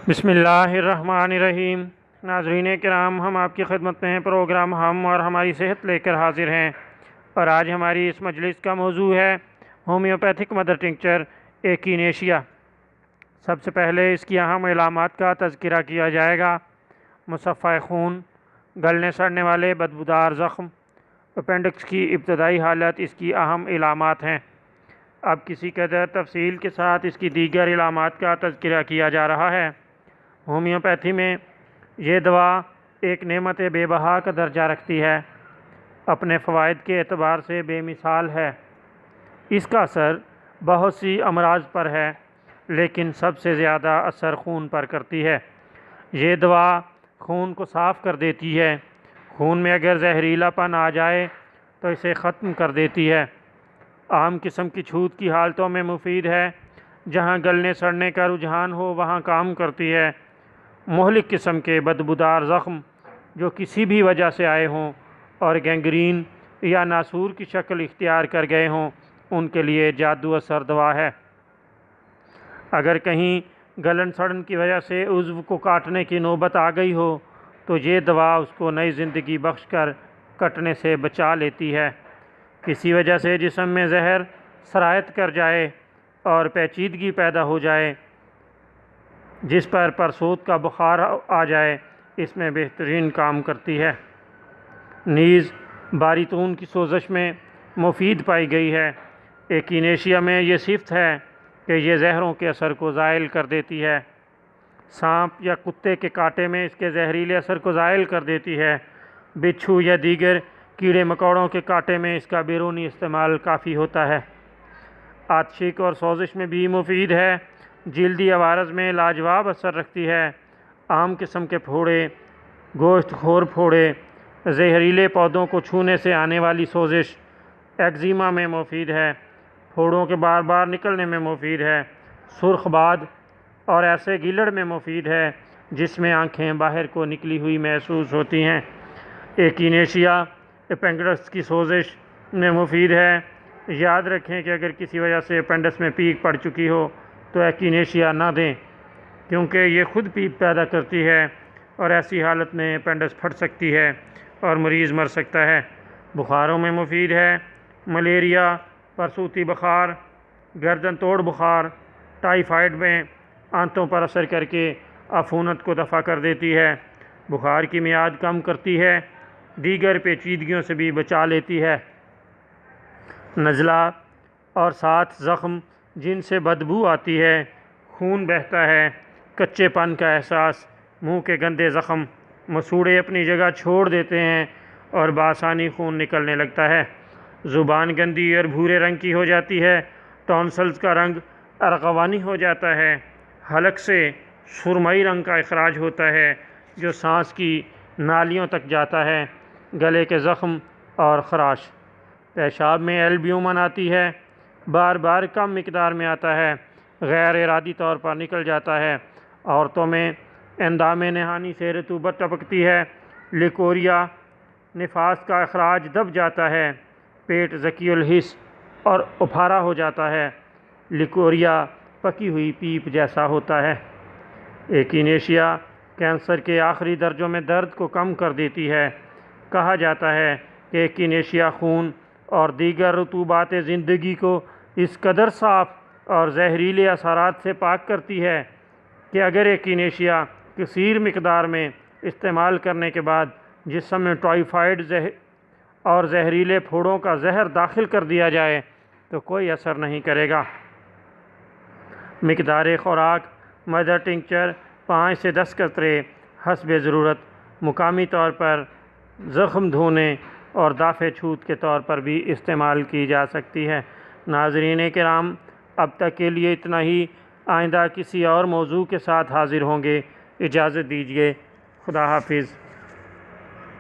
बिस्मिल्लाहिर्रहमानिर्रहीम। नाज़रीन किराम, हम आपकी खिदमत में प्रोग्राम हम और हमारी सेहत लेकर हाजिर हैं। और आज हमारी इस मजलिस का मौजू है होम्योपैथिक मदर टिंक्चर एकिनेशिया। सबसे पहले इसकी अहम इलामात का तज़किरा किया जाएगा। मुसफ़्फ़ा खून, गलने सड़ने वाले बदबूदार ज़ख़्म, अपेंडिक्स की इब्तदाई हालत इसकी अहम इलामात हैं। अब किसी कदर तफसील के साथ इसकी दीगर इलामात का तज़किरा किया जा रहा है। होम्योपैथी में ये दवा एक नेमत बेबहा का दर्जा रखती है, अपने फ़वाइद के एतबार से बेमिसाल है। इसका असर बहुत सी अमराज पर है, लेकिन सबसे ज़्यादा असर खून पर करती है। ये दवा खून को साफ़ कर देती है। खून में अगर जहरीलापन आ जाए तो इसे ख़त्म कर देती है। आम किस्म की छूत की हालतों में मुफीद है। जहाँ गलने सड़ने का रुझान हो वहाँ काम करती है। मुहलिक किस्म के बदबूदार ज़ख़्म जो किसी भी वजह से आए हों और गैंग्रीन या नासूर की शक्ल इख्तियार कर गए हों, उनके लिए जादू असर दवा है। अगर कहीं गलन सड़न की वजह से उज़्व को काटने की नौबत आ गई हो तो ये दवा उसको नई ज़िंदगी बख्श कर कटने से बचा लेती है। किसी वजह से जिस्म में जहर सरायत कर जाए और पेचीदगी पैदा हो जाए, जिस पर परसोत का बुखार आ जाए, इसमें बेहतरीन काम करती है। नीज़ बारीतून की सोजश में मुफीद पाई गई है। एकिनेशिया में ये सिफ़त है कि ये ज़हरों के असर को ज़ायल कर देती है। सांप या कुत्ते के कांटे में इसके जहरीले असर को ज़ायल कर देती है। बिच्छू या दीगर कीड़े मकोड़ों के कांटे में इसका बैरूनी इस्तेमाल काफ़ी होता है। आतशिक और सोजिश में भी मुफीद है। जिल्दी अवारज़ में लाजवाब असर रखती है। आम किस्म के फोड़े, गोश्त खोर फोड़े, जहरीले पौधों को छूने से आने वाली सोजिश, एक्जिमा में मुफीद है। फोड़ों के बार बार निकलने में मुफीद है। सुर्खबाद और ऐसे गिलड़ में मुफीद है जिसमें आँखें बाहर को निकली हुई महसूस होती हैं। एकिनेशिया अपेंडिक्स की सोजिश में मुफीद है। याद रखें कि अगर किसी वजह से अपेंडिक्स में पीक पड़ चुकी हो तो एकिनेशिया ना दें, क्योंकि ये खुद पीप पैदा करती है और ऐसी हालत में अपेंडिक्स फट सकती है और मरीज़ मर सकता है। बुखारों में मुफीद है। मलेरिया, परसूती बुखार, गर्दन तोड़ बुखार, टाइफाइड में आंतों पर असर करके अफूनत को दफ़ा कर देती है। बुखार की मियाद कम करती है। दीगर पेचीदगियों से भी बचा लेती है। नज़ला और साथ ज़ख़्म जिनसे बदबू आती है, खून बहता है, कच्चेपन का एहसास, मुंह के गंदे ज़ख़्म, मसूड़े अपनी जगह छोड़ देते हैं और बासानी खून निकलने लगता है। ज़ुबान गंदी और भूरे रंग की हो जाती है। टॉन्सल्स का रंग अरगवानी हो जाता है। हलक से सुरमई रंग का इखराज होता है जो सांस की नालियों तक जाता है। गले के ज़ख़्म और ख़राश, पेशाब में एल्ब्यूमन आती है, बार बार कम मिकदार में आता है, गैर इरादी तौर पर निकल जाता है। औरतों में एंदामे नहानी से रतूबत टपकती है। लिकोरिया, निफास का अखराज दब जाता है। पेट ज़कीउल हिस्स और उफारा हो जाता है। लिकोरिया पकी हुई पीप जैसा होता है। एकिनेशिया कैंसर के आखिरी दर्जों में दर्द को कम कर देती है। कहा जाता है कि एकिनेशिया खून और दीगर रतूबात ज़िंदगी को इस कदर साफ़ और जहरीले असरात से पाक करती है कि अगर एकिनेशिया कसीर मिकदार में इस्तेमाल करने के बाद जिस्म में टाइफाइड और जहरीले फोड़ों का जहर दाखिल कर दिया जाए तो कोई असर नहीं करेगा। मिकदार ख़ुराक मदर टिंक्चर 5 से 10 कतरे हस्बे ज़रूरत मुकामी तौर पर ज़ख़्म धोने और दाफ़े छूत के तौर पर भी इस्तेमाल की जा सकती है। नाज़रीन किराम, अब तक के लिए इतना ही। आइंदा किसी और मौजू के साथ हाज़िर होंगे। इजाज़त दीजिए। खुदा हाफिज़।